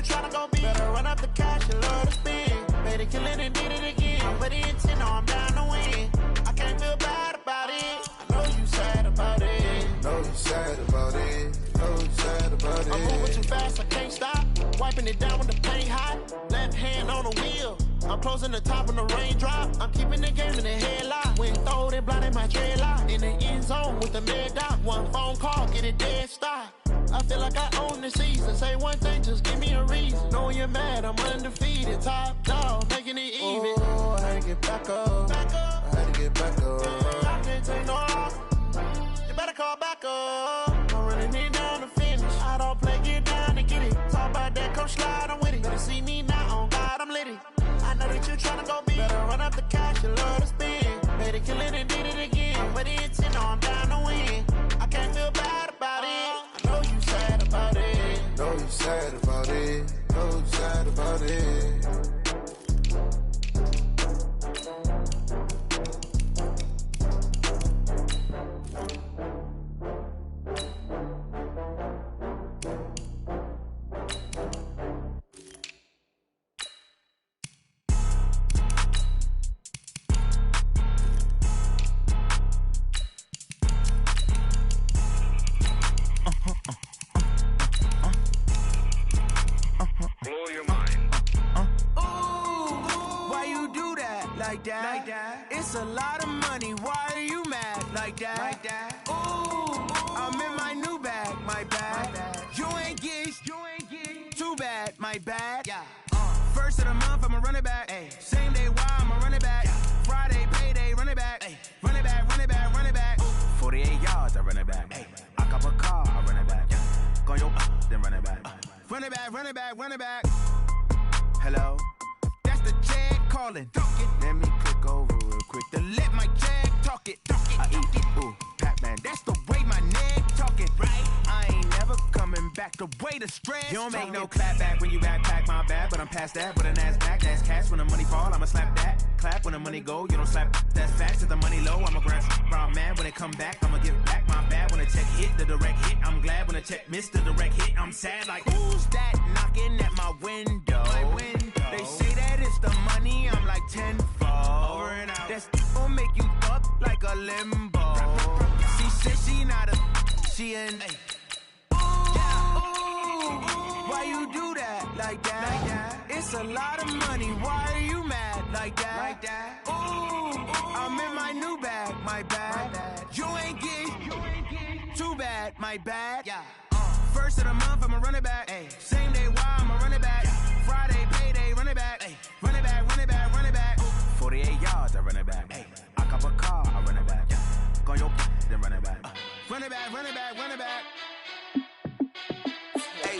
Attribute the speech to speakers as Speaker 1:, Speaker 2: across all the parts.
Speaker 1: you tryna go be. Better run up the cash and love to spend. Made a killing and did it again. But the intent, no, I'm down to win. I can't feel bad about it. I know you sad about it.
Speaker 2: Know you sad about it. Know you sad about it.
Speaker 1: I'm moving too fast, I can't stop. Wiping it down with the paint hot. Left hand on the wheel. I'm closing the top on the raindrop. I'm keeping the game in the headlock. When throwed and blinded my dreadlock. In the end zone with the mad dot. One phone call, get it dead stop. I feel like I own the season. Say one thing, just give me a reason. Knowing you're mad, I'm undefeated. Top dog, making it even.
Speaker 2: Oh, I had to get back up.
Speaker 1: Back up.
Speaker 2: I had to get back up.
Speaker 1: I can't take no loss. You better call back up. I'm running it down to finish. I don't play, get down to get it. Talk about that, come slide, I'm with it. Better see me now, on God, I'm lit it. I know that you tryna go be. Better run up the cash, you love to spend. Made a killing and did it again. But the intent, no, I'm down to win. I can't feel bad about it. I know you sad about it.
Speaker 2: Know you sad about it. Know you sad about it.
Speaker 1: It's a lot of money, why are you mad like that? Ooh, I'm in my new bag, my bad. You ain't get too bad, my bad. First of the month, I'ma run it back. Same day, why I'ma run it back. Friday, payday, run it back. Run it back, run it back, run it back. 48 yards, I run it back. I cop a car, I run it back. Go yo, then run it back. Run it back, run it back, run it back. Hello? That's the jag calling. Let me click over real quick to let my jag talk it. I eat it, ooh, Pac-Man. That's the way my neck talking, right? I ain't never coming back the way the stress. You don't make no clap back when you backpack my bad, but I'm past that. With an ass back, that's cash. When the money fall, I'ma slap that. Clap when the money go, you don't slap. That's fast. If the money low, I'ma grab brown man. When it come back, I'ma give back my bad. When the check hit, the direct hit. I'm glad when the check missed the direct hit. I'm sad like, who's that knocking at my window? They say that it's the money, I'm like tenfold. Over and out. That's gon' make you fuck like a limbo. She said she not a, she an. Ooh, why you do that like that? It's a lot of money, why are you mad like that? Ooh, I'm in my new bag, my bad. You ain't get too bad, my bad. First of the month, I'ma run it back. Same day, why I'ma run it back. Friday, payday, run it back. Run it back, run it back, run it back. 48 yards, I run it back. I cop a car, I run it back. Go yo, then run it back. Run it back, run it back, run it back.
Speaker 2: Hey,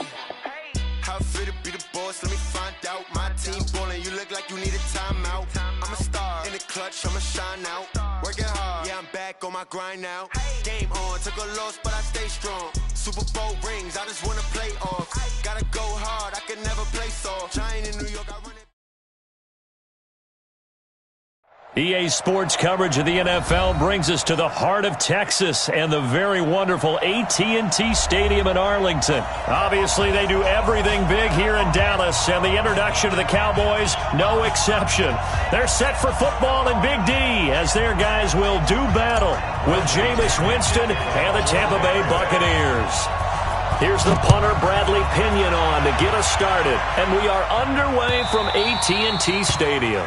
Speaker 2: how fit to be the boss? Let me find out. My team ballin', you look like you need a timeout. I'm a star in the clutch, I'ma shine out. Working hard, yeah, I'm back on my grind now. Game on, took a loss, but I stay strong. Super Bowl rings, I just wanna play off. Gotta go hard, I can never play soft. Giant in New York, I run it.
Speaker 3: EA Sports coverage of the NFL brings us to the heart of Texas and the very wonderful AT&T Stadium in Arlington. Obviously, they do everything big here in Dallas, and the introduction to the Cowboys, no exception. They're set for football in Big D as their guys will do battle with Jameis Winston and the Tampa Bay Buccaneers. Here's the punter, Bradley Pinion, on to get us started, and we are underway from AT&T Stadium.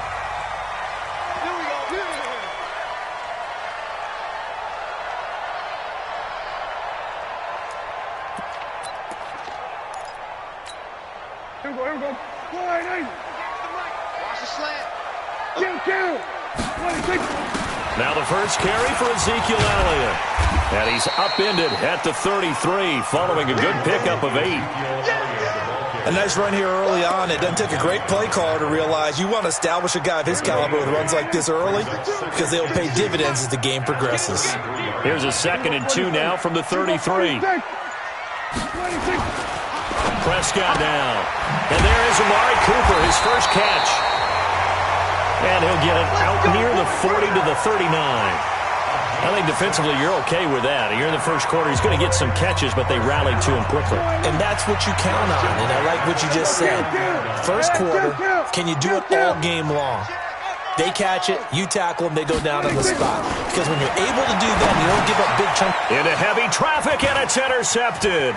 Speaker 4: Here we go. Watch the slant.
Speaker 3: Now the first carry for Ezekiel Elliott. And he's upended at the 33 following a good pickup of 8.
Speaker 5: A nice run here early on. It doesn't take a great play caller to realize you want to establish a guy of his caliber with runs like this early because they'll pay dividends as the game progresses.
Speaker 3: Here's a 2nd and 2 now from the 33. Prescott down. And there is Amari Cooper, his first catch. And he'll get it out near the 40 to the 39. I think defensively you're okay with that. You're in the first quarter. He's going to get some catches, but they rallied to him quickly.
Speaker 5: And that's what you count on, and I like what you just said. First quarter, can you do it all game long? They catch it, you tackle them, they go down on the spot. Because when you're able to do that, you don't give up big chunks.
Speaker 3: Into heavy traffic, and it's intercepted.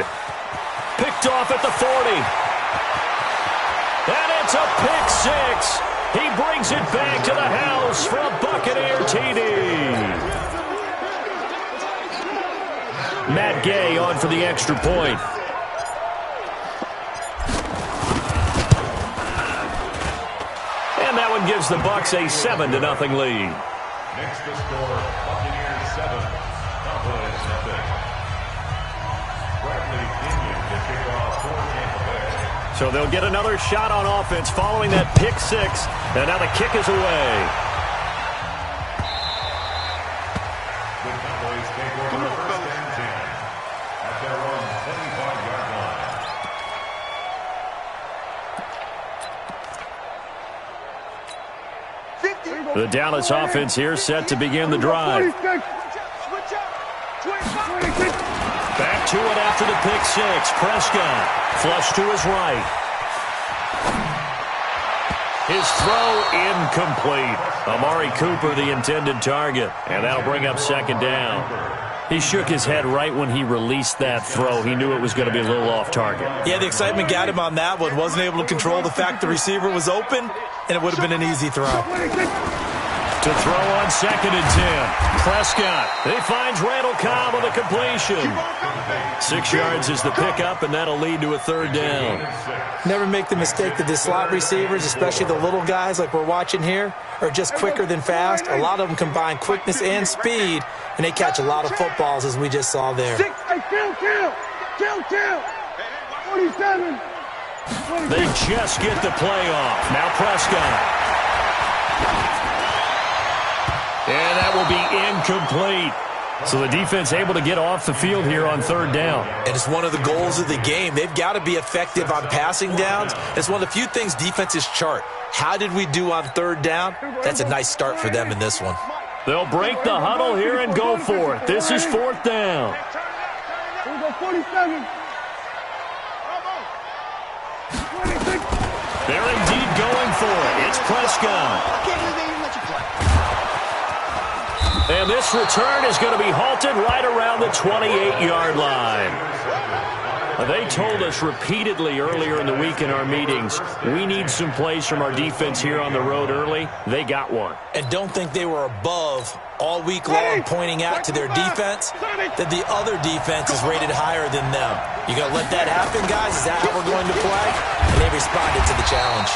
Speaker 3: Picked off at the 40. And it's a pick six. He brings it back to the house for a Buccaneer TD. Matt Gay on for the extra point. And that one gives the Bucs a 7-0 lead.
Speaker 6: Next to score, Buccaneers 7, Cowboys nothing. Bradley Pinion to kick off for Tampa Bay.
Speaker 3: So they'll get another shot on offense following that pick six. And now the kick is away.
Speaker 6: The Cowboys take over first and 10 at their own 25-yard line.
Speaker 3: The Dallas offense here set to begin the drive. Back to it after the pick six. Prescott flush to his right. His throw incomplete. Amari Cooper the intended target. And that'll bring up second down. He shook his head right when he released that throw. He knew it was going to be a little off target.
Speaker 5: Yeah, the excitement got him on that one. Wasn't able to control the fact the receiver was open, and it would have been an easy throw.
Speaker 3: To throw on 2nd and 10. Prescott. He finds Randall Cobb with a completion. 6 yards is the pickup, and that'll lead to a third down.
Speaker 5: Never make the mistake that the slot receivers, especially the little guys like we're watching here, are just quicker than fast. A lot of them combine quickness and speed, and they catch a lot of footballs, as we just saw there.
Speaker 4: 6, kill. 27.
Speaker 3: They just get the play off. Now Prescott. And that will be incomplete. So the defense able to get off the field here on third down.
Speaker 5: And it's one of the goals of the game. They've got to be effective on passing downs. It's one of the few things defenses chart. How did we do on third down? That's a nice start for them in this one.
Speaker 3: They'll break the huddle here and go for it. This is fourth down.
Speaker 4: Here we go, 47.
Speaker 3: They're indeed going for it. It's Prescott. And this return is going to be halted right around the 28-yard line. They told us repeatedly earlier in the week in our meetings, we need some plays from our defense here on the road early. They got one.
Speaker 5: And don't think they were above all week long pointing out to their defense that the other defense is rated higher than them. You going to let that happen, guys? Is that how we're going to play? And they responded to the challenge.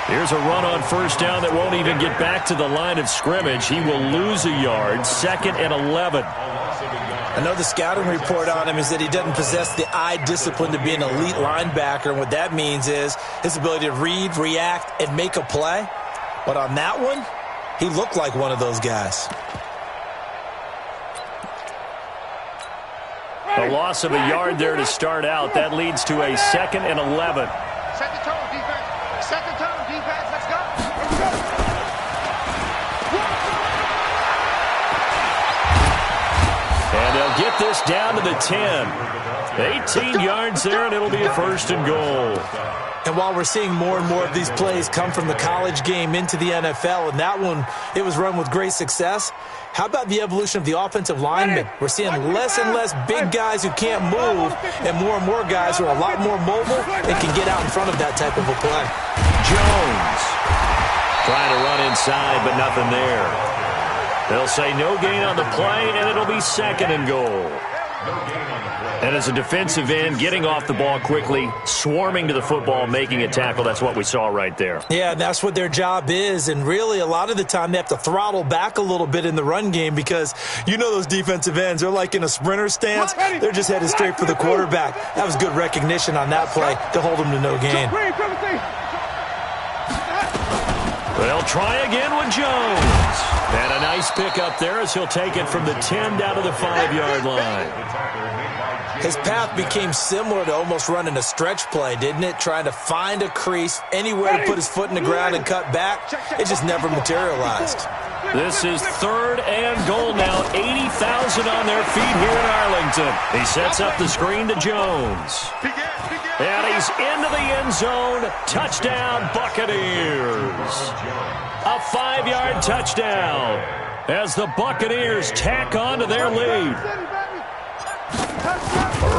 Speaker 3: Here's a run on first down that won't even get back to the line of scrimmage. He will lose a yard, 2nd and 11.
Speaker 5: I know the scouting report on him is that he doesn't possess the eye discipline to be an elite linebacker. And what that means is his ability to read, react, and make a play. But on that one, he looked like one of those guys.
Speaker 3: A loss of a yard there to start out. That leads to a 2nd and 11.
Speaker 4: Set the tone, defense. Set the tone, defense. Let's go.
Speaker 3: And they'll get this down to the 10. 18 yards there, and it'll be a 1st and goal.
Speaker 5: And while we're seeing more and more of these plays come from the college game into the NFL, and that one, it was run with great success, how about the evolution of the offensive linemen? We're seeing less and less big guys who can't move and more guys who are a lot more mobile and can get out in front of that type of a play.
Speaker 3: Jones trying to run inside, but nothing there. They'll say no gain on the play, and it'll be 2nd and goal. And as a defensive end, getting off the ball quickly, swarming to the football, making a tackle, that's what we saw right there.
Speaker 5: Yeah, that's what their job is, and really a lot of the time they have to throttle back a little bit in the run game because you know those defensive ends, they're like in a sprinter stance. They're just headed straight for the quarterback. That was good recognition on that play to hold them to no gain.
Speaker 3: They'll try again with Jones. And a nice pickup there as he'll take it from the 10 down to the 5-yard line.
Speaker 5: His path became similar to almost running a stretch play, didn't it? Trying to find a crease, anywhere to put his foot in the ground and cut back. It just never materialized.
Speaker 3: This is 3rd and goal now. 80,000 on their feet here in Arlington. He sets up the screen to Jones. And he's into the end zone. Touchdown, Buccaneers. A 5-yard touchdown as the Buccaneers tack on to their lead.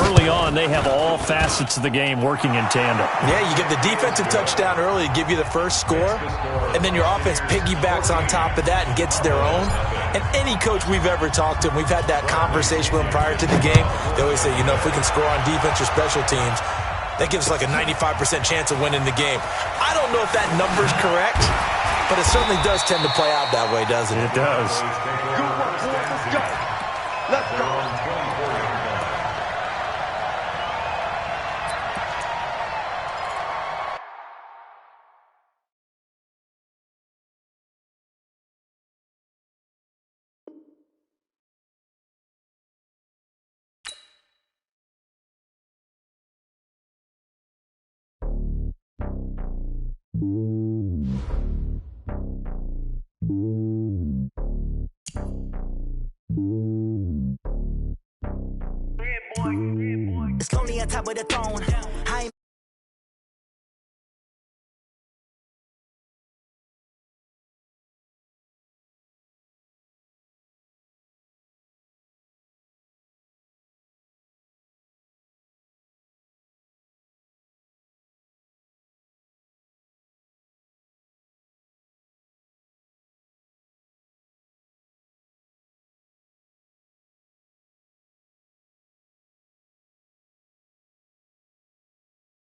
Speaker 3: Early on, they have all facets of the game working in tandem.
Speaker 5: Yeah, you get the defensive touchdown early to give you the first score, and then your offense piggybacks on top of that and gets their own. And any coach we've ever talked to, and we've had that conversation with them prior to the game, they always say, you know, if we can score on defense or special teams, that gives us like a 95% chance of winning the game. I don't know if that number's correct, but it certainly does tend to play out that way, doesn't it?
Speaker 3: It does.
Speaker 4: Good work, boys. Let's go. Let's go.
Speaker 7: It's lonely on top of the throne.